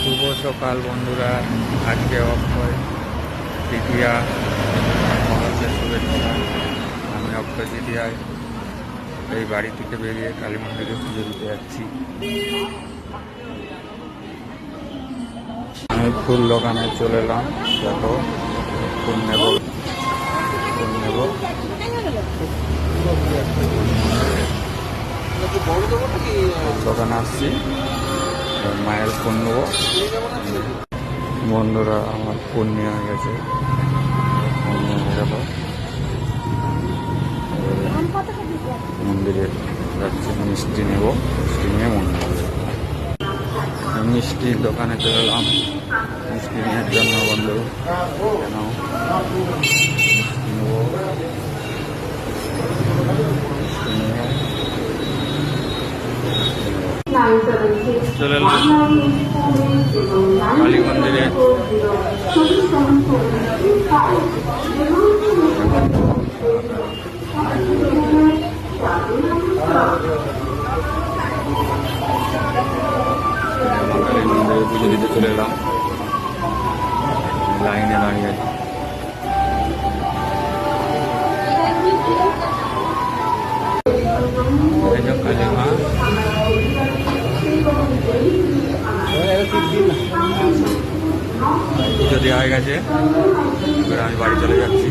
শুভ সকাল বন্ধুরা, আজকে অক্ষয় তৃতীয়া, মহালয়ার শুভেচ্ছা। আমি অক্ষয় তৃতীয়ায় এই বাড়ি থেকে বেরিয়ে কালী মন্দিরে পুজো দিতে যাচ্ছি। আমি ফুল দোকানে চলে এলাম, দেখো ফুল নেব দোকানে আসছি, মায়ের ফোন নেবো। বন্ধুরা আমার ফোন নেওয়া গেছে, মন্দিরে যাচ্ছি, মিষ্টি নেব, মিষ্টি নিয়ে মন্দিরে মিষ্টির দোকানে চলে এলাম মিষ্টি নেওয়ার জন্য। বন্ধু কেন মিষ্টি নেব, চলে এলাম কালী মন্দিরে। কালী মন্দিরে পুজো দিতে চলে এলাম, লাইনে দাঁড়িয়ে আছি। কালী মা পুজো দেওয়া হয়ে গেছে, এবার আমি বাড়ি চলে যাচ্ছি।